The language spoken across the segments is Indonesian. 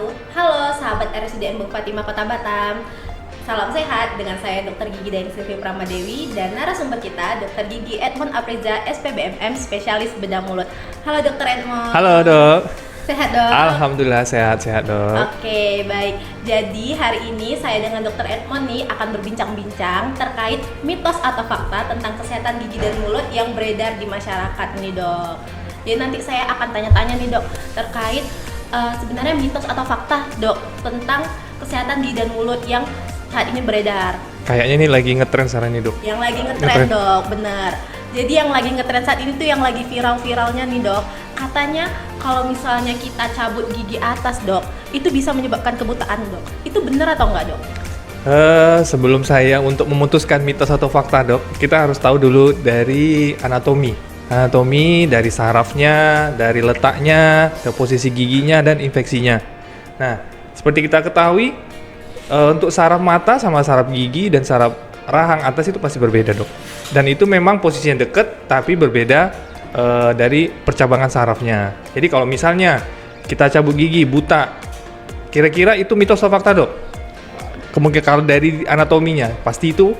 wabarakatuh. Halo sahabat RSUD Bung Fatimah Kota Batam. Salam sehat dengan saya Dr. Gigi Daeng Silvi Pramadewi dan narasumber kita Dr. Gigi Edmond Apreza SPBMM spesialis bedah mulut. Halo Dr. Edmond. Halo dok. Sehat dok? Alhamdulillah sehat dok. Oke, baik. Jadi hari ini saya dengan Dr. Edmond nih akan berbincang-bincang terkait mitos atau fakta tentang kesehatan gigi dan mulut yang beredar di masyarakat nih dok. Jadi nanti saya akan tanya-tanya nih dok terkait sebenarnya mitos atau fakta dok tentang kesehatan gigi dan mulut yang saat ini beredar. Kayaknya ini lagi ngetren sekarang nih dok. Yang lagi ngetren dok, benar. Jadi yang lagi ngetren saat ini tuh yang lagi viral-viralnya nih dok. Katanya kalau misalnya kita cabut gigi atas dok, itu bisa menyebabkan kebutaan dok. Itu benar atau enggak dok? Sebelum saya untuk memutuskan mitos atau fakta dok, kita harus tahu dulu dari anatomi dari sarafnya, dari letaknya, ke posisi giginya dan infeksinya. Nah, seperti kita ketahui, untuk saraf mata sama saraf gigi dan saraf rahang atas itu pasti berbeda dok. Dan itu memang posisinya dekat tapi berbeda dari percabangan sarafnya. Jadi kalau misalnya kita cabut gigi buta, kira-kira itu mitos atau fakta dok? Kemungkinan kalau dari anatominya pasti itu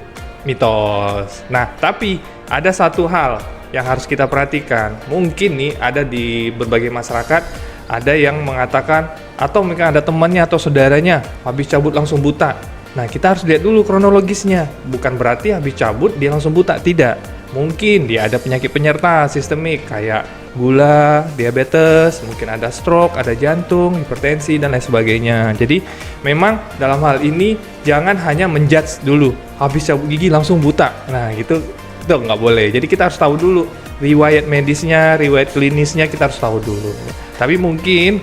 mitos. Nah, tapi ada satu hal yang harus kita perhatikan. Mungkin nih ada di berbagai masyarakat ada yang mengatakan atau mungkin ada temannya atau saudaranya habis cabut langsung buta. Nah, kita harus lihat dulu kronologisnya. Bukan berarti habis cabut dia langsung buta, tidak. Mungkin dia ada penyakit penyerta sistemik kayak gula, diabetes, mungkin ada stroke, ada jantung, hipertensi dan lain sebagainya. Jadi memang dalam hal ini jangan hanya menjudge dulu habis cabut gigi langsung buta. Nah, gitu itu nggak boleh. Jadi kita harus tahu dulu riwayat medisnya, riwayat klinisnya kita harus tahu dulu. Tapi mungkin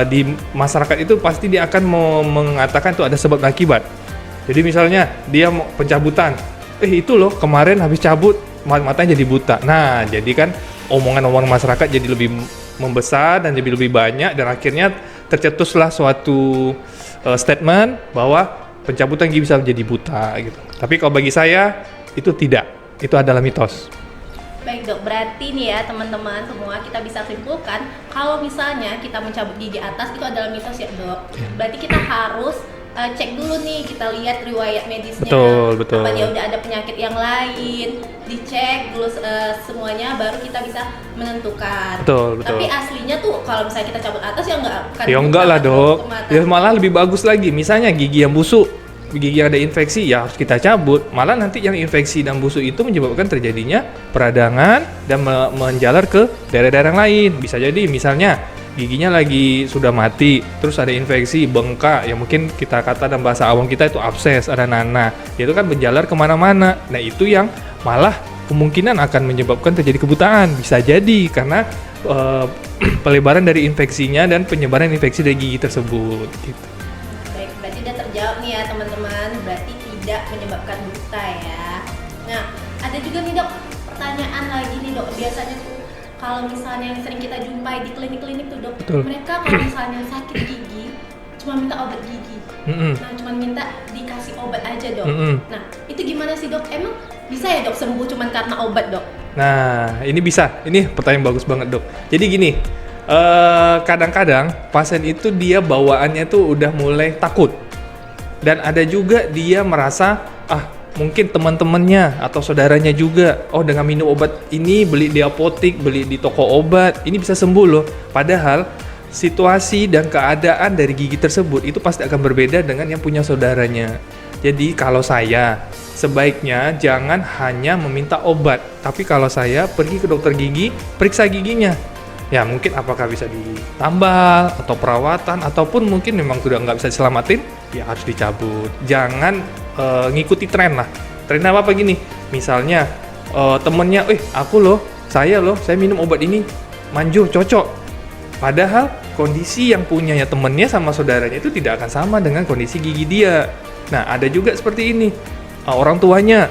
di masyarakat itu pasti dia akan mengatakan itu ada sebab dan akibat. Jadi misalnya dia mau pencabutan, itu loh kemarin habis cabut matanya jadi buta. Nah, jadi kan omongan-omongan masyarakat jadi lebih membesar dan jadi lebih banyak dan akhirnya tercetuslah suatu statement bahwa pencabutan gigi bisa menjadi buta gitu. Tapi kalau bagi saya itu tidak, itu adalah mitos. Baik dok, berarti nih ya teman-teman semua kita bisa simpulkan kalau misalnya kita mencabut gigi atas itu adalah mitos ya dok. Berarti kita harus cek dulu nih, kita lihat riwayat medisnya. Betul. Apa dia udah ada penyakit yang lain, dicek dulu semuanya baru kita bisa menentukan. Betul. Tapi aslinya tuh kalau misalnya kita cabut atas ya enggak akan. Ya enggak lah dok. Ya malah lebih bagus lagi. Misalnya gigi yang busuk, gigi yang ada infeksi ya harus kita cabut. Malah nanti yang infeksi dan busuk itu menyebabkan terjadinya peradangan dan menjalar ke daerah-daerah yang lain. Bisa jadi misalnya giginya lagi sudah mati, terus ada infeksi, bengkak, ya mungkin kita kata dalam bahasa awam kita itu abses, ada nanah, itu kan menjalar kemana-mana. Nah itu yang malah kemungkinan akan menyebabkan terjadi kebutaan. Bisa jadi karena pelebaran dari infeksinya dan penyebaran infeksi dari gigi tersebut gitu. Berarti udah terjawab nih ya teman-teman, berarti tidak menyebabkan buta ya. Nah, ada juga nih dok, pertanyaan lagi nih dok, biasanya tuh kalau misalnya yang sering kita jumpai di klinik-klinik tuh dok, Betul. mereka kalau misalnya sakit gigi, cuma minta obat gigi. Nah, cuma minta dikasih obat aja dok. Nah, itu gimana sih dok? Emang bisa ya dok sembuh cuma karena obat dok? Nah, ini bisa. Ini pertanyaan bagus banget dok. Jadi gini, kadang-kadang pasien itu dia bawaannya tuh udah mulai takut. Dan ada juga dia merasa, mungkin teman-temannya atau saudaranya juga, dengan minum obat ini, beli di apotik, beli di toko obat, ini bisa sembuh loh. Padahal situasi dan keadaan dari gigi tersebut itu pasti akan berbeda dengan yang punya saudaranya. Jadi kalau saya, sebaiknya jangan hanya meminta obat, tapi kalau saya pergi ke dokter gigi, periksa giginya. Ya mungkin apakah bisa ditambal atau perawatan ataupun mungkin memang sudah nggak bisa diselamatin, ya harus dicabut. Jangan ngikuti tren lah. Tren apa gini? Misalnya temennya, saya minum obat ini manjur, cocok. Padahal kondisi yang punyanya temennya sama saudaranya itu tidak akan sama dengan kondisi gigi dia. Nah ada juga seperti ini, orang tuanya,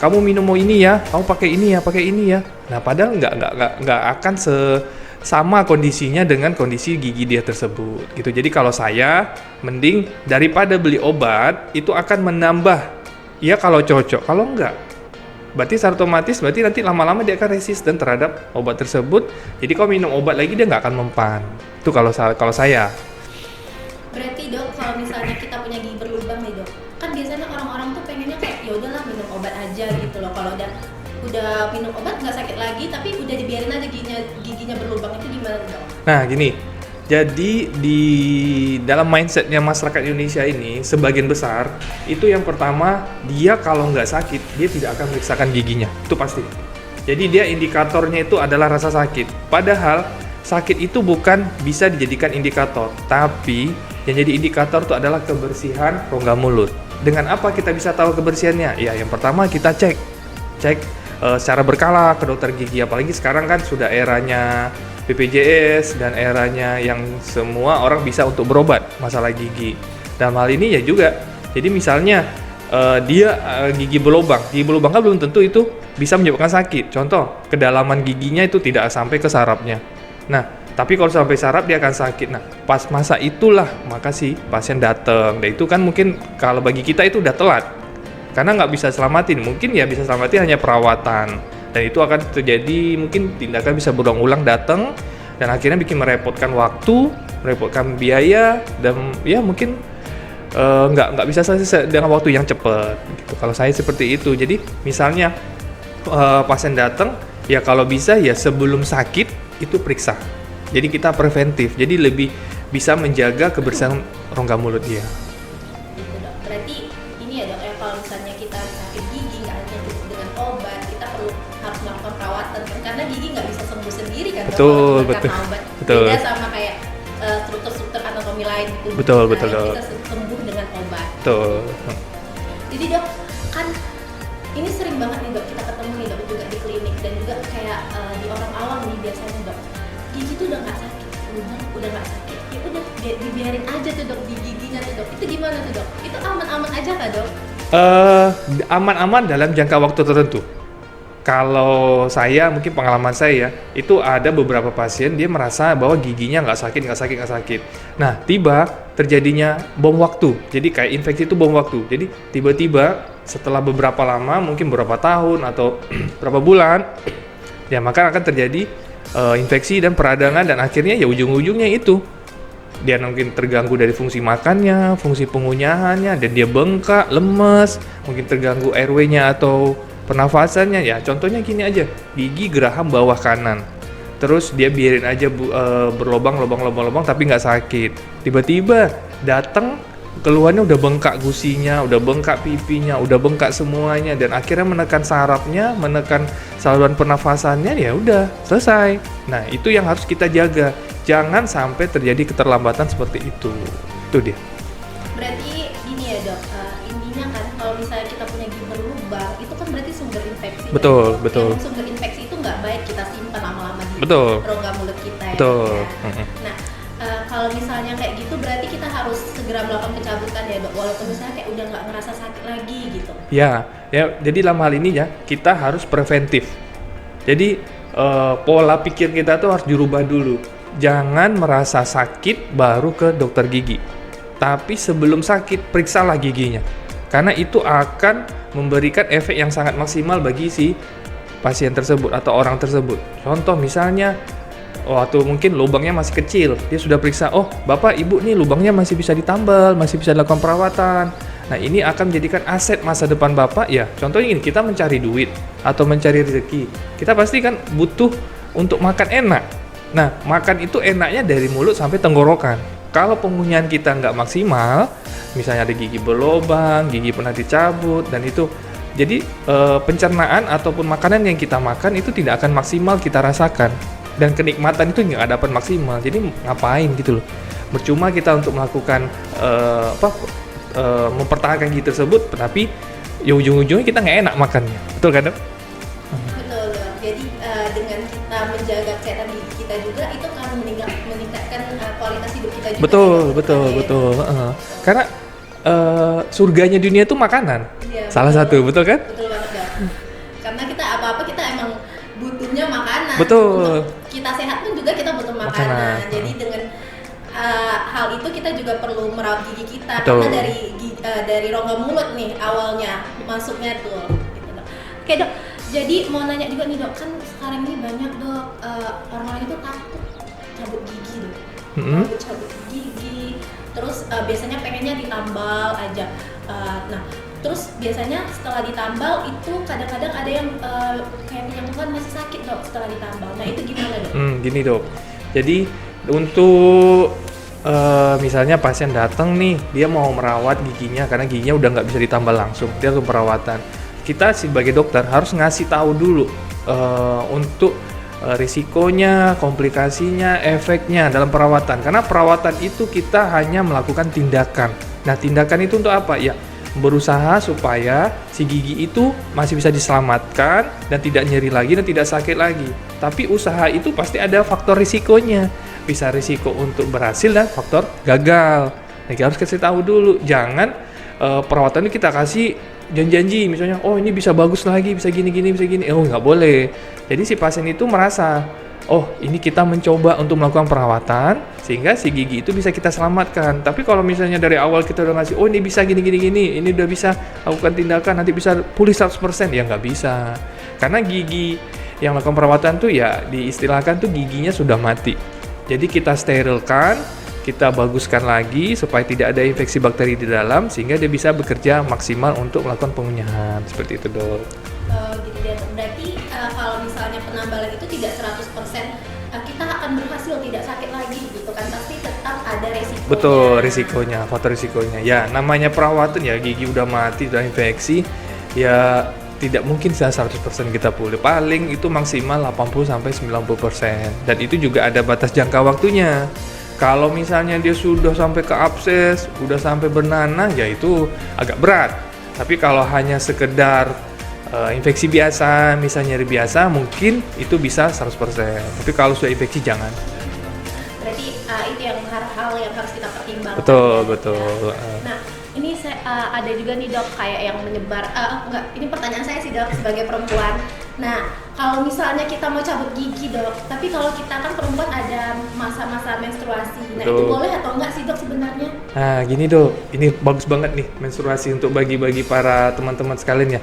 kamu minum ini ya, kamu pakai ini ya. Nah padahal nggak akan sama kondisinya dengan kondisi gigi dia tersebut gitu. Jadi kalau saya mending daripada beli obat itu akan menambah ya kalau cocok, kalau enggak berarti secara otomatis berarti nanti lama-lama dia akan resisten terhadap obat tersebut. Jadi kalau minum obat lagi dia nggak akan mempan. Itu kalau saya. udah minum obat nggak sakit lagi, tapi udah dibiarin aja giginya berlubang, itu gimana dok? Nah gini, jadi di dalam mindsetnya masyarakat Indonesia ini sebagian besar itu yang pertama, dia kalau nggak sakit dia tidak akan meriksakan giginya, itu pasti. Jadi dia indikatornya itu adalah rasa sakit. Padahal sakit itu bukan bisa dijadikan indikator, tapi yang jadi indikator itu adalah kebersihan rongga mulut. Dengan apa kita bisa tahu kebersihannya? Ya yang pertama kita cek secara berkala ke dokter gigi, apalagi sekarang kan sudah eranya BPJS dan eranya yang semua orang bisa untuk berobat masalah gigi. Dalam hal ini ya juga, jadi misalnya dia gigi berlubang kan belum tentu itu bisa menyebabkan sakit. Contoh, kedalaman giginya itu tidak sampai ke sarafnya. Nah, tapi kalau sampai saraf dia akan sakit. Nah, pas masa itulah maka si pasien datang. Dan itu kan mungkin kalau bagi kita itu udah telat. Karena nggak bisa selamatin. Mungkin ya bisa selamatin hanya perawatan. Dan itu akan terjadi, mungkin tindakan bisa berulang-ulang datang dan akhirnya bikin merepotkan waktu, merepotkan biaya, dan ya mungkin nggak bisa selesai dengan waktu yang cepat gitu. Kalau saya seperti itu. Jadi misalnya pasien datang, ya kalau bisa ya sebelum sakit itu periksa. Jadi kita preventif, jadi lebih bisa menjaga kebersihan rongga mulut dia. Gitu dok. Berarti ini ya dok ya, kalau misalnya kita sakit gigi nggak hanya cukup dengan obat, kita harus melakukan perawatan karena gigi nggak bisa sembuh sendiri kan dok, Betul, kalau betul. karena obat. Betul. Beda sama kayak struktur anatomi lain gitu. Betul, Nah, betul, yang dok. bisa sembuh dengan obat. Betul. Jadi dok, kan ini sering banget nih dok kita ketemu nih dok juga di klinik dan juga kayak di orang awam nih biasanya dok, gigi tuh udah nggak sakit, udah nggak sakit, ya udah dibiarin aja tuh dok di giginya tuh dok. Itu gimana tuh dok? Itu aman-aman aja kah dok? Aman-aman dalam jangka waktu tertentu. Kalau saya, mungkin pengalaman saya, itu ada beberapa pasien dia merasa bahwa giginya nggak sakit. Nah, tiba terjadinya bom waktu. Jadi kayak infeksi itu bom waktu. Jadi tiba-tiba setelah beberapa lama, mungkin beberapa tahun atau berapa bulan, ya maka akan terjadi infeksi dan peradangan, dan akhirnya ya ujung-ujungnya itu dia mungkin terganggu dari fungsi makannya, fungsi pengunyahannya, dan dia bengkak, lemes, mungkin terganggu airway-nya atau pernafasannya. Ya contohnya gini aja, gigi geraham bawah kanan, terus dia biarin aja berlobang tapi nggak sakit. Tiba-tiba datang keluhannya udah bengkak gusinya, udah bengkak pipinya, udah bengkak semuanya, dan akhirnya menekan sarafnya, menekan saluran pernafasannya, ya udah selesai. Nah itu yang harus kita jaga, jangan sampai terjadi keterlambatan seperti itu. Itu dia. Berarti gini ya dok, intinya kan kalau misalnya kita punya gigi berlubang, itu kan berarti sumber infeksi. Betul, kan? betul. Yang sumber infeksi itu nggak baik kita simpan lama-lama di Betul. rongga mulut kita ya. Betul. Dok, ya. Nah, kalau misalnya kayak gitu berarti kita harus segera melakukan pencabutan ya dok, walaupun misalnya kayak udah nggak ngerasa sakit lagi gitu. Ya, jadi dalam hal ini ya kita harus preventif. Jadi pola pikir kita tuh harus dirubah dulu. Jangan merasa sakit baru ke dokter gigi. Tapi sebelum sakit periksalah giginya. Karena itu akan memberikan efek yang sangat maksimal bagi si pasien tersebut atau orang tersebut. Contoh misalnya waktu mungkin lubangnya masih kecil, dia sudah periksa, oh bapak ibu nih lubangnya masih bisa ditambal, masih bisa dilakukan perawatan. Nah ini akan menjadikan aset masa depan bapak ya. Contohnya ini, kita mencari duit atau mencari rezeki, kita pasti kan butuh untuk makan enak. Nah makan itu enaknya dari mulut sampai tenggorokan. Kalau pengunyahan kita nggak maksimal, misalnya ada gigi berlubang, gigi pernah dicabut, dan itu jadi pencernaan ataupun makanan yang kita makan itu tidak akan maksimal kita rasakan. Dan kenikmatan itu nggak dapat maksimal, jadi ngapain gitu loh, percuma kita untuk melakukan mempertahankan gigi tersebut, tapi ya ujung-ujungnya kita nggak enak makannya, betul kan dok? Betul dok, jadi dengan kita menjaga kesehatan gigi kita juga itu akan meningkatkan kualitas hidup kita juga. Betul. Karena surganya dunia itu makanan, Iya, salah satu, betul kan? Betul banget dok, karena kita apa-apa kita emang butuhnya makanan. Betul. Untuk kita sehat pun juga kita butuh makanan. Jadi dengan hal itu kita juga perlu merawat gigi kita. Betul. Karena dari rongga mulut nih awalnya masuknya tuh. Gitu, dok. Oke dok. Jadi mau nanya juga nih dok, kan sekarang ini banyak dok orang-orang itu takut cabut gigi dok. Cabut gigi. Terus biasanya pengennya ditambal aja. Nah Terus biasanya setelah ditambal itu kadang-kadang ada yang kayak penyembuhan masih sakit dok setelah ditambal. Nah itu gimana dok? Gini dok, jadi untuk misalnya pasien datang nih, dia mau merawat giginya karena giginya udah nggak bisa ditambal langsung, dia untuk perawatan. Kita sebagai dokter harus ngasih tahu dulu untuk risikonya, komplikasinya, efeknya dalam perawatan. Karena perawatan itu kita hanya melakukan tindakan. Nah tindakan itu untuk apa? Ya berusaha supaya si gigi itu masih bisa diselamatkan dan tidak nyeri lagi dan tidak sakit lagi. Tapi usaha itu pasti ada faktor risikonya. Bisa risiko untuk berhasil dan faktor gagal. Nah, kita harus kasih tahu dulu. Jangan perawatan ini kita kasih janji-janji, misalnya, oh ini bisa bagus lagi, bisa gini-gini, bisa gini. Oh nggak boleh. Jadi si pasien itu merasa, oh ini kita mencoba untuk melakukan perawatan sehingga si gigi itu bisa kita selamatkan. Tapi kalau misalnya dari awal kita udah ngasih, oh ini bisa gini-gini, ini udah bisa lakukan tindakan, nanti bisa pulih 100%, ya nggak bisa. Karena gigi yang melakukan perawatan tuh ya diistilahkan tuh giginya sudah mati. Jadi kita sterilkan, kita baguskan lagi supaya tidak ada infeksi bakteri di dalam sehingga dia bisa bekerja maksimal untuk melakukan pengunyahan. Seperti itu dok. Gitu ya. Berarti kalau misalnya penambalan itu tidak 100% kita akan berhasil tidak sakit lagi gitu kan, pasti tetap ada resikonya. Betul, risikonya, faktor risikonya. Ya namanya perawatan ya, gigi udah mati, udah infeksi, ya tidak mungkin 100% kita pulih. Paling itu maksimal 80-90%. Dan itu juga ada batas jangka waktunya. Kalau misalnya dia sudah sampai ke abses, udah sampai bernanah, ya itu agak berat. Tapi kalau hanya sekedar infeksi biasa, misalnya nyeri biasa, mungkin itu bisa 100%. Tapi kalau sudah infeksi jangan. Berarti itu yang hal-hal yang harus kita pertimbangkan. Betul. Nah, ini ada juga nih dok kayak yang menyebar. Enggak, ini pertanyaan saya sih dok sebagai perempuan. Nah, kalau misalnya kita mau cabut gigi dok, tapi kalau kita kan perempuan ada masa-masa menstruasi. Nah, itu boleh atau enggak sih dok sebenarnya? Nah, gini dok, ini bagus banget nih menstruasi untuk bagi-bagi para teman-teman sekalian ya.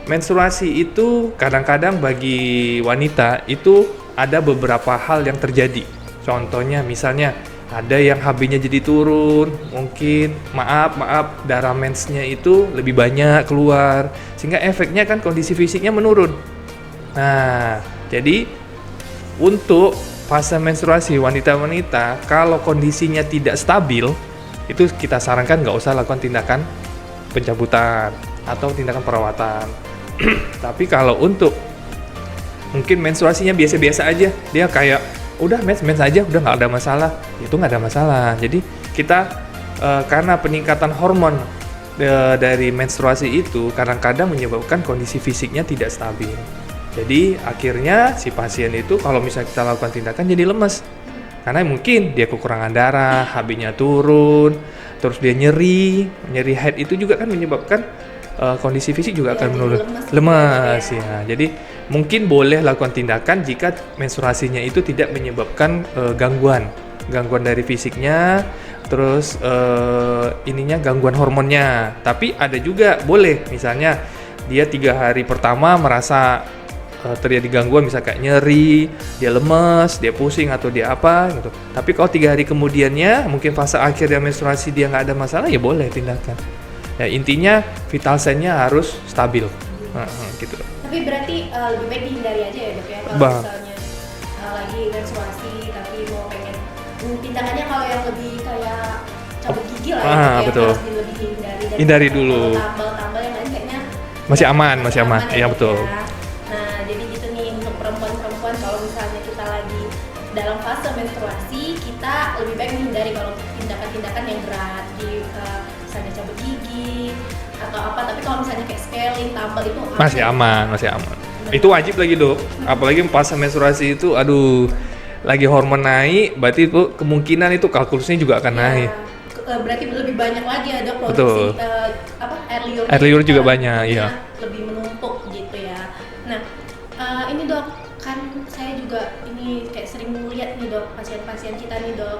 Menstruasi itu kadang-kadang bagi wanita itu ada beberapa hal yang terjadi. Contohnya misalnya ada yang HB-nya jadi turun, mungkin maaf darah mensnya itu lebih banyak keluar sehingga efeknya kan kondisi fisiknya menurun. Nah, jadi untuk fase menstruasi wanita-wanita kalau kondisinya tidak stabil itu kita sarankan nggak usah lakukan tindakan pencabutan atau tindakan perawatan. Tapi kalau untuk mungkin menstruasinya biasa-biasa aja, dia kayak udah mens aja, udah nggak ada masalah, itu nggak ada masalah. Jadi kita karena peningkatan hormon dari menstruasi itu kadang-kadang menyebabkan kondisi fisiknya tidak stabil. Jadi akhirnya si pasien itu kalau misalnya kita lakukan tindakan jadi lemes, karena mungkin dia kekurangan darah, HB-nya turun, terus dia nyeri head itu juga kan menyebabkan kondisi fisik juga akan menurun, lemas ya. Jadi mungkin boleh lakukan tindakan jika menstruasinya itu tidak menyebabkan gangguan dari fisiknya, terus gangguan hormonnya. Tapi ada juga boleh, misalnya dia 3 hari pertama merasa terjadi gangguan, misalnya kayak nyeri, dia lemes, dia pusing atau dia apa gitu. Tapi kalau 3 hari kemudiannya, mungkin fase akhir dari menstruasi dia nggak ada masalah, ya boleh tindakan. Ya intinya vital sign-nya harus stabil, gitu. Tapi berarti lebih baik dihindari aja ya dok ya kalau misalnya lagi menstruasi tapi mau pengen tindakannya kalau yang lebih kayak cabut gigi lah ya, betul. Harus lebih hindari dulu. Tambal yang lain kayaknya masih aman ya betul. Nah jadi gitu nih untuk perempuan kalau misalnya kita lagi dalam fase menstruasi kita lebih baik menghindari kalau tindakan-tindakan yang berat misalnya cabut gigi atau apa, tapi kalau misalnya kayak scaling, tambal itu masih aman. Itu wajib lagi dok, apalagi pas menstruasi itu, aduh, lagi hormon naik, berarti itu kemungkinan itu kalkulusnya juga akan naik. Berarti lebih banyak lagi ada produksi air liur juga banyak, iya. Lebih menumpuk gitu ya. Nah, ini dok, kan saya juga ini kayak sering melihat nih dok pasien-pasien kita nih dok.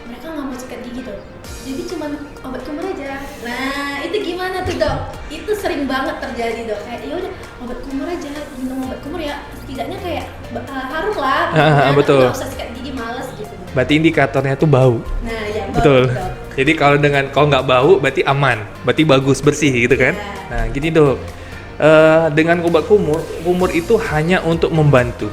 Mereka nggak mau sikat gigi dok, jadi cuma obat kumur aja. Nah itu gimana tuh dok? Itu sering banget terjadi dok. Kayak ya udah obat kumur aja, minum obat kumur ya, setidaknya kayak harum lah. Betul. Nggak usah sikat gigi, males gitu. Berarti indikatornya tuh bau. Nah ya bau. Betul. Dok. Jadi kalau nggak bau berarti aman, berarti bagus, bersih gitu kan. Iya. Nah gini dok, dengan obat kumur itu hanya untuk membantu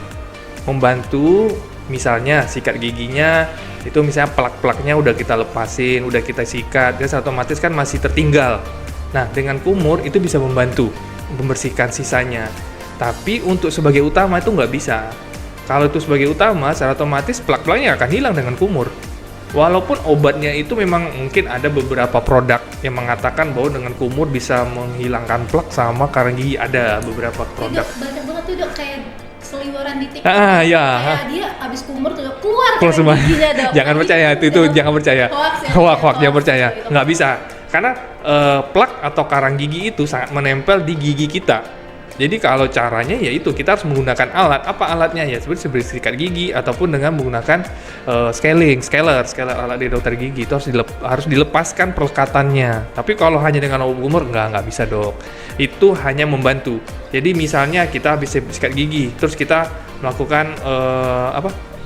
misalnya sikat giginya itu misalnya plak-plaknya udah kita lepasin, udah kita sikat, dia otomatis kan masih tertinggal. Nah dengan kumur itu bisa membantu membersihkan sisanya. Tapi untuk sebagai utama itu nggak bisa. Kalau itu sebagai utama, secara otomatis plak-plaknya akan hilang dengan kumur. Walaupun obatnya itu memang mungkin ada beberapa produk yang mengatakan bahwa dengan kumur bisa menghilangkan plak sama karang gigi, ada beberapa Dok, produk. banyak banget tuh dok kayak seliweran di TikTok. Ya. Kayak dia abis kumur tuh Dok, keluar Semua. giginya dok. Jangan percaya, itu jangan percaya. Hoax, jangan percaya. Nggak bisa. Karena plak atau karang gigi itu sangat menempel di gigi kita. Jadi kalau caranya ya itu kita harus menggunakan alat. Apa alatnya ya? Seperti sikat gigi ataupun dengan menggunakan scaler alat di dokter gigi itu harus dilepaskan pelekatannya. Tapi kalau hanya dengan obat kumur nggak bisa dok. Itu hanya membantu. Jadi misalnya kita habis sikat gigi, terus kita melakukan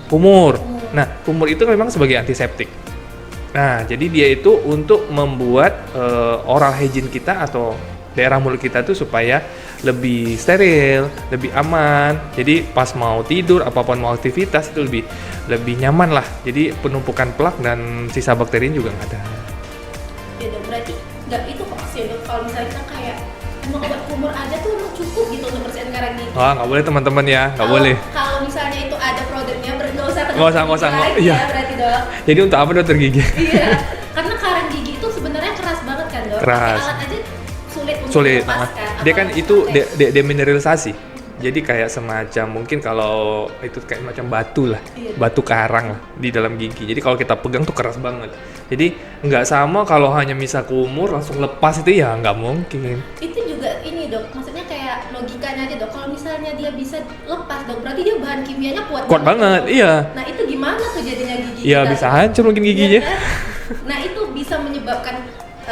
kumur. Nah kumur itu memang sebagai antiseptik. Nah jadi dia itu untuk membuat oral hygiene kita atau daerah mulut kita tuh supaya lebih steril, lebih aman. Jadi pas mau tidur, apapun mau aktivitas itu lebih nyaman lah. Jadi penumpukan plak dan sisa bakteri juga nggak ada. Ya dok, berarti nggak itu hoax ya dok. Kalau misalnya kita kayak emang obat kumur aja tuh emang cukup gitu untuk bersihin karang gigi. Wah nggak boleh teman-teman ya, nggak boleh. Kalau misalnya itu ada produknya, nggak usah Nggak usah. lagi Iya. ya berarti dok. Jadi untuk apa dokter gigi? Iya, karena karang gigi itu sebenarnya keras banget kan dok. Keras. Pakai alat aja sulit untuk Sulit. melepaskan. Dia kan Apalagi itu pakai- demineralisasi. Jadi kayak semacam mungkin kalau itu kayak macam batu lah, Iya. batu karang lah di dalam gigi. Jadi kalau kita pegang tuh keras banget. Jadi nggak sama kalau hanya misal kumur langsung lepas itu ya nggak mungkin. Itu juga ini dok, maksudnya kayak logikanya aja dok. Kalau misalnya dia bisa lepas dok, berarti dia bahan kimianya kuat Banget, dok. iya. Nah itu gimana tuh jadinya gigi Iya kita? bisa hancur mungkin giginya. Iya kan? Nah itu bisa menyebabkan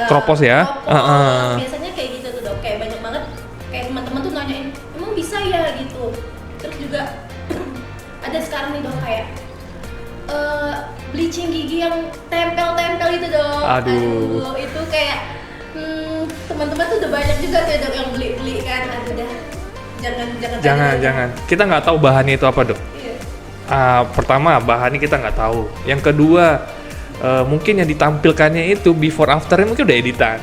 Kropos ya? kropos. Biasanya kayak gitu tuh dok, kayak banyak banget kayak teman-teman tuh nanyain emang bisa ya gitu. Terus juga ada sekarang nih dok kayak bleaching gigi yang tempel-tempel itu dok. Aduh. Itu kayak teman-teman tuh udah banyak juga tuh dok yang beli kan. Aduh dah Jangan. Kita nggak tahu bahannya itu apa dok. Iya. Pertama bahannya kita nggak tahu. Yang kedua mungkin yang ditampilkannya itu before afternya mungkin udah editan.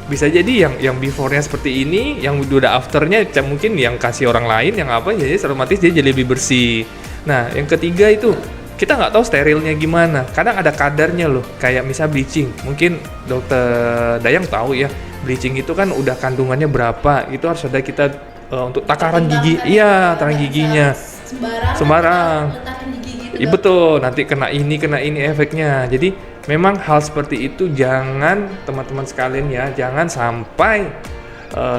Bisa jadi yang before-nya seperti ini, yang udah afternya mungkin yang kasih orang lain, yang apa jadi otomatis dia jadi lebih bersih. Nah yang ketiga itu kita nggak tahu sterilnya gimana. Kadang ada kadarnya loh, kayak misal bleaching. Mungkin dokter Dayang tahu ya, bleaching itu kan udah kandungannya berapa. Itu harus ada kita untuk takaran gigi. Iya, takaran giginya. Sembarang. Letakin di gigi itu Iya dok. betul, nanti kena ini efeknya. Jadi memang hal seperti itu jangan teman-teman sekalian ya, jangan sampai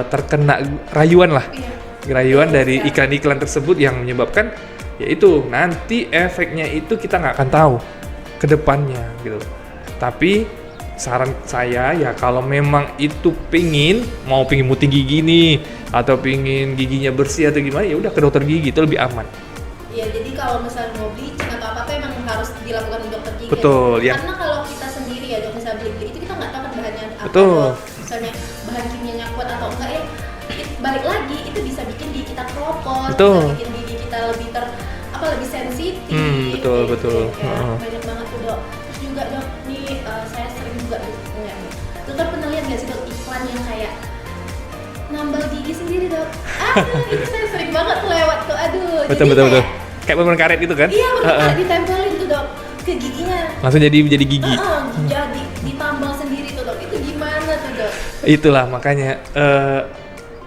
terkena rayuan lah. Iya. Rayuan dari iklan-iklan tersebut yang menyebabkan yaitu nanti efeknya itu kita nggak akan tahu ke depannya gitu. Tapi saran saya ya kalau memang itu pingin muting gigi nih atau pingin giginya bersih atau gimana ya udah ke dokter gigi itu lebih aman. Iya, jadi kalau misalnya mau bleaching atau apa-apa emang harus dilakukan di dokter gigi. Betul, ya. Karena kalau kita sendiri ya dok, misalnya beli itu kita nggak tahu kan bahannya apa. Betul. Dok. Misalnya bahan kimianya kuat atau enggak ya. Balik lagi itu bisa bikin gigi kita keropos, Betul. bisa bikin gigi kita lebih sensitif. Betul. Ya. Heeh. Banyak banget tuh dok. Terus juga dok, nih saya sering juga punya. Dokter pernah lihat nggak sih dok iklan yang kayak nambal gigi sendiri dok? Itu saya sering banget tuh lewat tuh. Aduh. Betul. jadi kayak, Kayak bener karet itu kan? Iya benar, Heeh. ditempelin tuh dok ke giginya. Langsung jadi gigi. Jadi ditambal sendiri tuh dok. Itu gimana tuh dok? Itulah makanya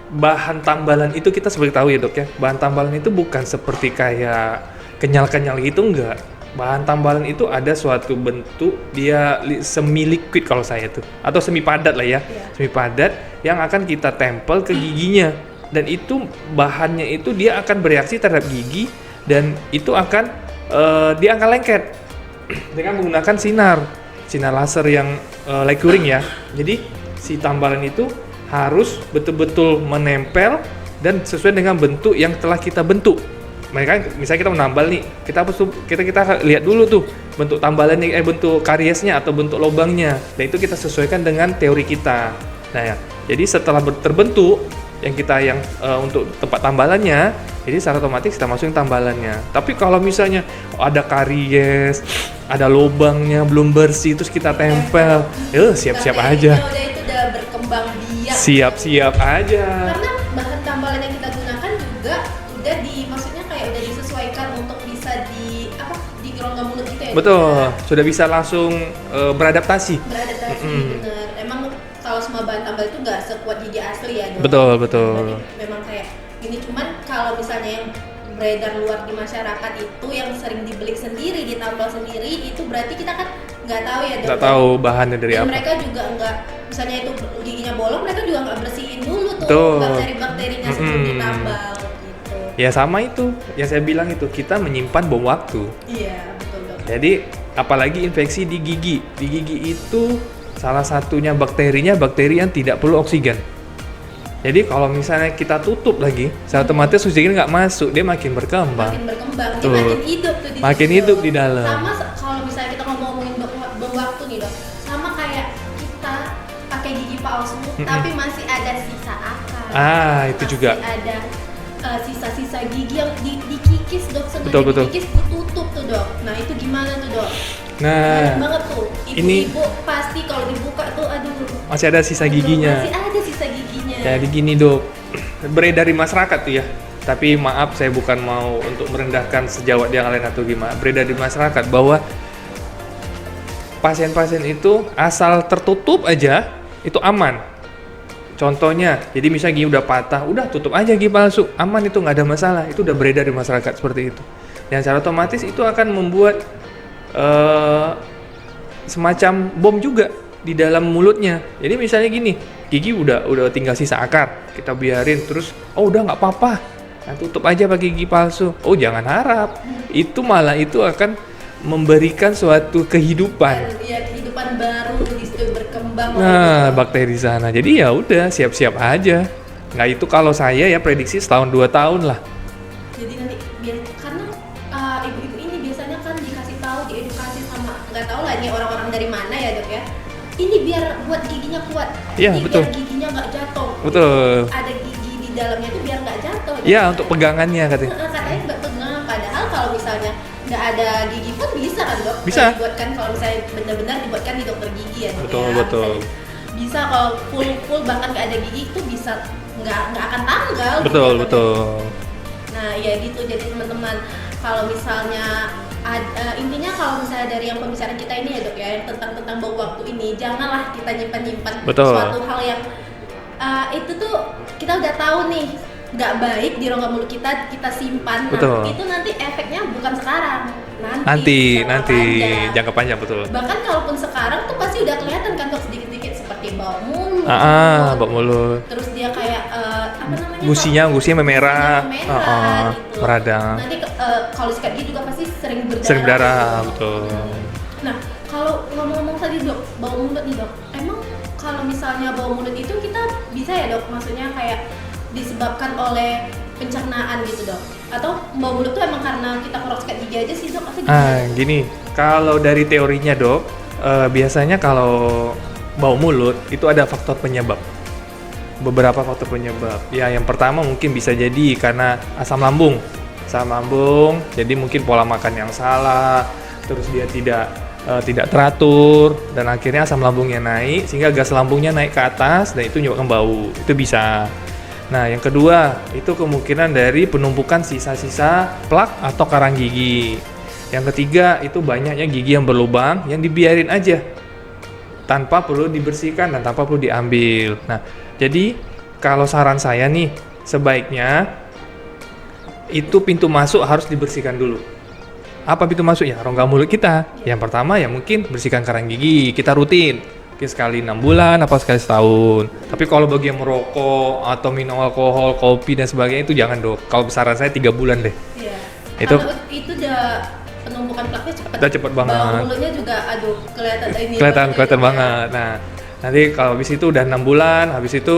bahan tambalan itu kita seperti tahu ya dok ya. Bahan tambalan itu bukan seperti kayak kenyal-kenyal gitu enggak. Bahan tambalan itu ada suatu bentuk dia semi liquid kalau saya tuh atau semi padat lah ya. Iya. Semi padat yang akan kita tempel ke giginya dan itu bahannya itu dia akan bereaksi terhadap gigi dan itu akan dia akan lengket dengan menggunakan sinar laser yang light curing ya. Jadi si tambalan itu harus betul-betul menempel dan sesuai dengan bentuk yang telah kita bentuk. Misalnya kita menambal nih, kita lihat dulu tuh bentuk tambalannya, bentuk kariesnya atau bentuk lubangnya. Nah itu kita sesuaikan dengan teori kita. Nah ya, jadi setelah terbentuk yang untuk tempat tambalannya, jadi secara otomatis kita masukin tambalannya. Tapi kalau misalnya ada karies, ada lubangnya belum bersih, terus kita tempel, siap-siap aja. Itu udah berkembang biak. Siap-siap aja. Karena bahan tambalan yang kita gunakan juga udah maksudnya kayak udah disesuaikan untuk bisa di rongga mulut gitu ya. Betul, sudah bisa langsung beradaptasi. Bener. Emang kalau semua bahan tambal itu nggak sekuat gigi asli ya dong. Betul. Jadi memang kayak gini, cuman kalau misalnya yang beredar luar di masyarakat itu yang sering dibeli sendiri, ditambal sendiri, itu berarti kita kan nggak tahu ya dok. Nggak tahu bahannya dari dan apa. mereka juga nggak, misalnya itu giginya bolong, mereka juga nggak bersihin dulu tuh Betul. bakteri-bakterinya sebelum ditambal gitu. Ya sama itu, yang saya bilang itu kita menyimpan bom waktu. Iya betul dok. Jadi apalagi infeksi di gigi. Di gigi itu salah satunya bakteri yang tidak perlu oksigen. Jadi kalau misalnya kita tutup lagi, secara otomatis oksigen nggak masuk, dia makin berkembang. Dia Tuh. makin hidup tuh di Makin situ. hidup di dalam. Sama kalau misalnya kita ngomongin bom waktu nih dok, sama kayak kita pakai gigi palsu, tapi masih ada sisa akar. Itu juga. Masih ada sisa-sisa gigi yang dikikis dok, sengaja Betul. dikikis tutup tuh dok. Nah itu gimana tuh dok? Nah, Banyak banget tuh. Ibu-ibu pasti kalau dibuka tuh aduh. masih ada sisa giginya. Masih ada sisa giginya. Jadi gini dok, beredar di masyarakat tuh ya. Tapi maaf, saya bukan mau untuk merendahkan sejawat yang lain atau gimana. Beredar di masyarakat bahwa pasien-pasien itu asal tertutup aja itu aman. Contohnya, jadi misalnya gigi udah patah, udah tutup aja gigi palsu, aman, itu nggak ada masalah. Itu udah beredar di masyarakat seperti itu. Dan secara otomatis itu akan membuat semacam bom juga di dalam mulutnya. Jadi misalnya gini, gigi udah tinggal sisa akar, kita biarin terus, udah nggak apa-apa, nah, tutup aja pakai gigi palsu. Jangan harap, itu malah itu akan memberikan suatu kehidupan. Ya, kehidupan baru di situ berkembang. Nah, bakteri sana. Jadi ya udah siap-siap aja. Nggak, itu kalau saya ya prediksi setahun 2 tahun lah. Jadi nanti karena ibu-ibu ini biasanya kan dikasih tahu, diedukasi sama nggak tahu lah ini orang-orang dari mana ya dok ya. Ini biar buat giginya kuat. Iya, betul. Biar giginya nggak jatuh. Betul. Ada gigi di dalamnya itu biar nggak jatuh. Iya, untuk pegangannya katanya. Katanya nggak pegang. Padahal kalau misalnya nggak ada gigi pun bisa kan dok? Bisa. Dibuatkan kalau misalnya benar-benar dibuatkan di dokter gigi ya dok. Betul, ya. betul. Bisa kalau full bahkan nggak ada gigi itu bisa nggak akan tanggal. Betul, gitu, betul. Nah ya gitu, jadi teman-teman kalau misalnya intinya kalau misalnya dari yang pembicaraan kita ini ya dok ya, yang tentang bau waktu ini, janganlah kita nyimpan Betul. suatu hal yang itu tuh kita udah tahu nih nggak baik di rongga mulut kita simpan. Betul. Nah, itu nanti efeknya bukan sekarang, Nanti jangka jangka panjang, betul. Bahkan kalaupun sekarang tuh pasti udah kelihatan kan dok, sedikit-sedikit seperti bau mulut. Bau mulut. Terus dia kayak apa namanya? Gusinya memerah, gitu. meradang. Nanti kalau sikat gigi juga pasti sering berdarah. Sering berdarah, gitu. betul. Nah, kalau ngomong-ngomong tadi dok, bau mulut nih dok, emang kalau misalnya bau mulut itu kita bisa ya dok, maksudnya kayak disebabkan oleh pencernaan gitu dok? Atau bau mulut tuh emang karena kita kurang sikat gigi aja sih dok? Atau gimana? Gini, kalau dari teorinya dok, biasanya kalau bau mulut itu ada faktor penyebab. Beberapa faktor penyebab. Ya, yang pertama mungkin bisa jadi karena asam lambung. Asam lambung, jadi mungkin pola makan yang salah, terus dia tidak teratur, dan akhirnya asam lambungnya naik sehingga gas lambungnya naik ke atas dan itu menyebabkan bau. Itu bisa. Nah, yang kedua, itu kemungkinan dari penumpukan sisa-sisa plak atau karang gigi. Yang ketiga, itu banyaknya gigi yang berlubang yang dibiarin aja tanpa perlu dibersihkan dan tanpa perlu diambil. Nah, jadi kalau saran saya nih, sebaiknya itu pintu masuk harus dibersihkan dulu. Apa pintu masuk? Ya, rongga mulut kita. Yang pertama ya mungkin bersihkan karang gigi, kita rutin. Mungkin sekali 6 bulan, apa sekali setahun. Tapi kalau bagi yang merokok atau minum alkohol, kopi dan sebagainya itu jangan dok. Kalau saran saya 3 bulan deh. Iya. Itu udah penumpukan plaknya cepat. Udah cepet banget. Bau mulutnya juga aduh kelihatan Kelihatan banget. Nah, nanti kalau habis itu udah 6 bulan, habis itu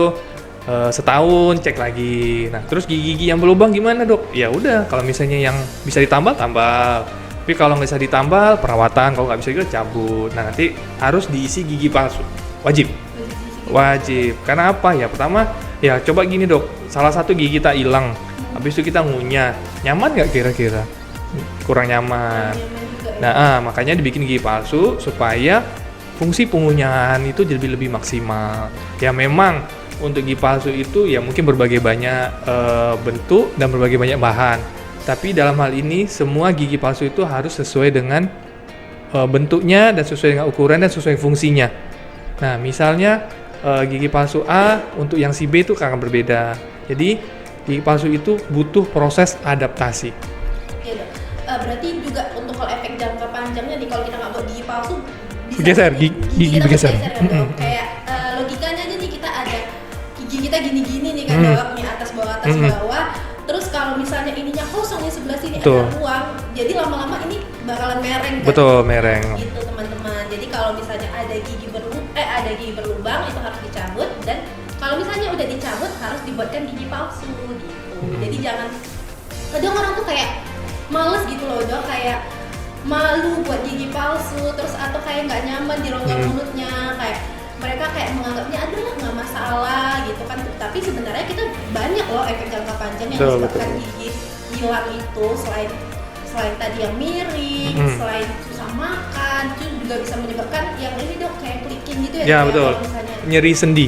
setahun cek lagi. Nah, terus gigi-gigi yang berlubang gimana dok? Ya udah, kalau misalnya yang bisa ditambal tambal. Tapi kalau nggak bisa ditambal, perawatan. Kalau nggak bisa juga cabut. Nah, nanti harus diisi gigi palsu. Wajib. Wajib. Karena apa ya? Pertama, ya coba gini dok. Salah satu gigi kita hilang. Habis itu kita ngunyah. Nyaman nggak kira-kira? Kurang nyaman. Nah, makanya dibikin gigi palsu supaya fungsi pengunyahan itu jadi lebih maksimal. Ya memang untuk gigi palsu itu ya mungkin berbagai banyak bentuk dan berbagai banyak bahan. Tapi dalam hal ini semua gigi palsu itu harus sesuai dengan bentuknya dan sesuai dengan ukuran dan sesuai fungsinya. Nah, misalnya gigi palsu A untuk yang si B itu akan berbeda. Jadi gigi palsu itu butuh proses adaptasi. Iya dok. Berarti juga untuk kalau efek jangka panjangnya nih kalau kita nggak buat gigi palsu bisa Bergeser, gigi kita bergeser. kan, dok? Kayak logikanya aja nih kita ada gigi kita gini-gini nih kan dok, nih atas bawah. Terus kalau misalnya ininya kosong nih sebelah sini Betul. ada ruang, jadi lama-lama ini bakalan mereng kan? Betul, mereng. Gitu teman-teman. Jadi kalau misalnya ada gigi berlubang itu harus dicabut, dan kalau misalnya udah dicabut harus dibuatkan gigi palsu gitu. Jadi jangan, kadang orang tuh kayak males gitu loh dok, kayak malu buat gigi palsu, terus atau kayak nggak nyaman di rongga mulutnya, kayak mereka kayak menganggapnya aduh nggak masalah gitu kan, tapi sebenarnya kita banyak loh efek jangka panjang yang disebabkan gigi hilang itu. Selain tadi yang miring, selain susah makan, itu juga bisa menyebabkan yang ini dok kayak clicking gitu ya. Ya betul. Nyeri sendi.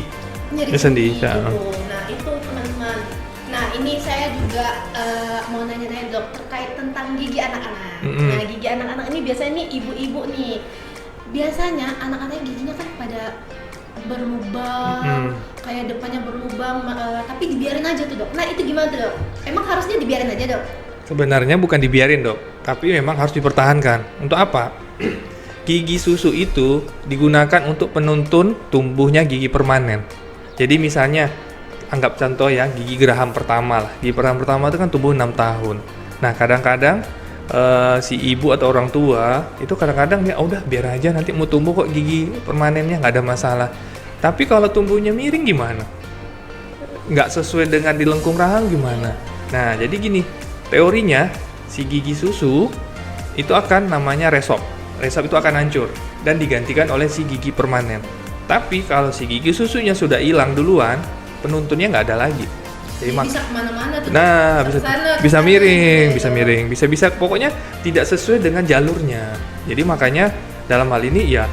Nyeri sendi gitu. Ya. Nah itu teman-teman. Nah ini saya juga mau nanya-nanya dok terkait tentang gigi anak-anak. Nah gigi anak-anak ini biasanya nih ibu-ibu nih, biasanya anak-anak giginya kan pada berlubang, kayak depannya berlubang, tapi dibiarin aja tuh dok. Nah itu gimana tuh dok? Emang harusnya dibiarin aja dok? Sebenarnya bukan dibiarin dok, tapi memang harus dipertahankan. Untuk apa? Gigi susu itu digunakan untuk penuntun tumbuhnya gigi permanen. Jadi misalnya, anggap contoh ya, gigi geraham pertama lah. Gigi geraham pertama itu kan tumbuh 6 tahun. Nah kadang-kadang si ibu atau orang tua itu kadang-kadang ya udah biar aja nanti mau tumbuh kok gigi permanennya, nggak ada masalah. Tapi kalau tumbuhnya miring gimana? Nggak sesuai dengan di lengkung rahang gimana? Nah jadi gini, teorinya si gigi susu itu akan namanya resop. Resop itu akan hancur dan digantikan oleh si gigi permanen. Tapi kalau si gigi susunya sudah hilang duluan, penuntunnya nggak ada lagi. Jadi bisa kemana-mana tuh. Nah, bisa miring, gitu. bisa pokoknya tidak sesuai dengan jalurnya. Jadi makanya dalam hal ini ya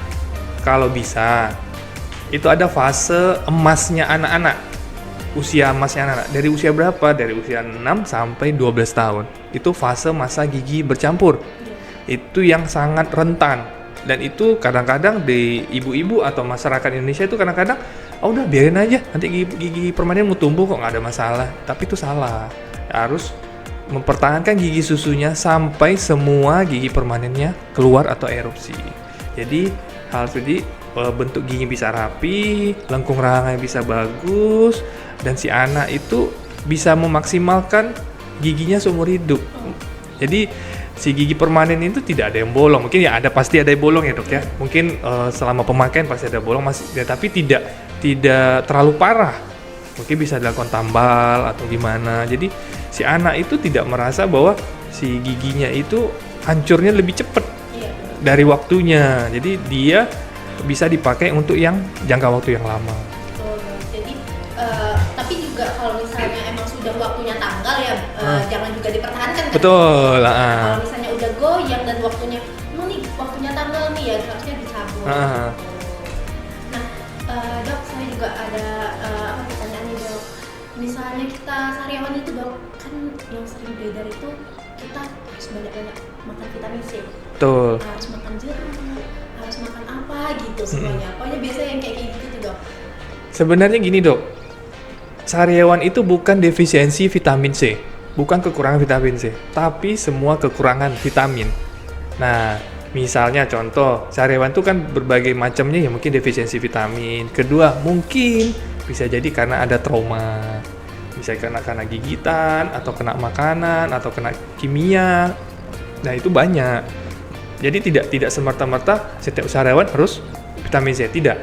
kalau bisa itu ada fase emasnya anak-anak. Usia emasnya anak-anak dari usia berapa? Dari usia 6 sampai 12 tahun. Itu fase masa gigi bercampur. Itu yang sangat rentan. Dan itu kadang-kadang di ibu-ibu atau masyarakat Indonesia itu kadang-kadang udah biarin aja nanti gigi permanen mau tumbuh kok nggak ada masalah. Tapi itu salah. Harus mempertahankan gigi susunya sampai semua gigi permanennya keluar atau erupsi. Jadi hal seperti bentuk gigi bisa rapi, lengkung rahangnya bisa bagus, dan si anak itu bisa memaksimalkan giginya seumur hidup. Jadi si gigi permanen itu tidak ada yang bolong. Mungkin ya pasti ada yang bolong ya dok ya. Mungkin selama pemakaian pasti ada bolong ya, tapi tidak terlalu parah. Mungkin bisa dilakukan tambal atau gimana. Jadi si anak itu tidak merasa bahwa si giginya itu hancurnya lebih cepat dari waktunya. Jadi dia bisa dipakai untuk yang jangka waktu yang lama. Betul. Jadi tapi juga kalau misalnya emang sudah waktunya tanggal ya jangan juga dipertahankan kan. Betul. Kalau misalnya udah goyang dan waktunya nih waktunya tanggal nih ya harusnya dicabut. Nah dok saya juga ada pertanyaan nih dok. Misalnya kita sariawan itu dok kan yang sering beredar itu kita harus banyak-banyak makan vitamin C. Betul. Harus makan jeruk, harus makan apa gitu semuanya. Pokoknya biasanya yang kayak gitu tuh dok. Sebenarnya gini dok, sariawan itu bukan defisiensi vitamin C, bukan kekurangan vitamin C, tapi semua kekurangan vitamin. Nah, misalnya contoh, sariawan itu kan berbagai macamnya ya, mungkin defisiensi vitamin. Kedua, mungkin bisa jadi karena ada trauma, bisa karena gigitan, atau kena makanan, atau kena kimia. Nah, itu banyak. Jadi tidak semerta-merta setiap sariawan harus vitamin C, tidak.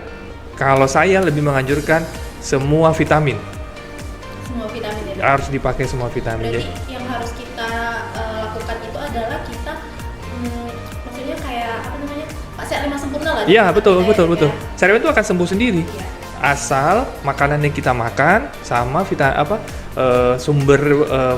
Kalau saya lebih menganjurkan semua vitamin. Semua vitamin ya dok? Harus dipakai semua vitamin. Berarti yang harus kita lakukan itu adalah kita sehat lima sempurna lah. Iya, betul, kita betul, ya. betul. Sariawan itu akan sembuh sendiri. Iya. Asal makanan yang kita makan sama sumber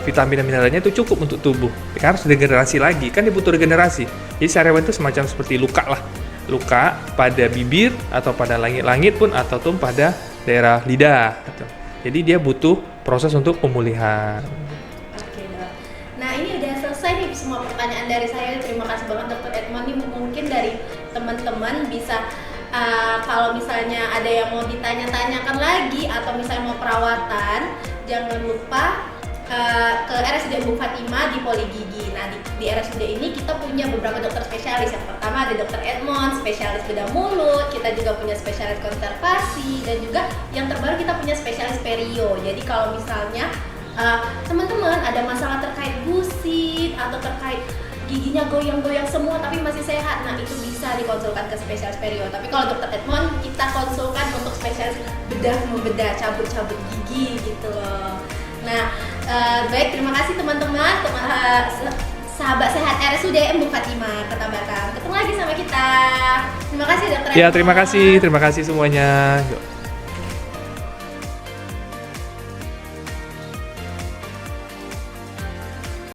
vitamin dan mineralnya itu cukup untuk tubuh. Kan harus regenerasi lagi, kan dia butuh regenerasi. Jadi sariawan itu semacam seperti luka lah. Luka pada bibir atau pada langit-langit pun ataupun pada daerah lidah gitu. Jadi dia butuh proses untuk pemulihan. Oke, Dok. Nah, ini udah selesai nih semua pertanyaan dari saya. Terima kasih banget Dr. Edmond. Nih mungkin dari teman-teman bisa kalau misalnya ada yang mau ditanya-tanyakan lagi atau misalnya mau perawatan, jangan lupa ke RSUD Bung Fatima di Poli Gigi. Nah, di RSUD ini kita punya beberapa dokter spesialis. Yang pertama ada Dr. Edmond, spesialis bedah mulut. Kita juga punya spesialis konservasi dan juga yang terbaru kita punya spesialis perio. Jadi kalau misalnya teman-teman ada masalah terkait gusit atau terkait giginya goyang-goyang semua tapi masih sehat, nah itu bisa dikonsulkan ke spesialis perio. Tapi kalau Dr. Edmond kita konsulkan untuk spesialis membedah, cabut-cabut gigi gitu loh. Nah, baik, terima kasih teman-teman, sahabat sehat RSUD Bung Fatima Kota Batam. Ketemu lagi sama kita. Terima kasih Dr. Edmond. Ya, terima kasih semuanya. Yuk.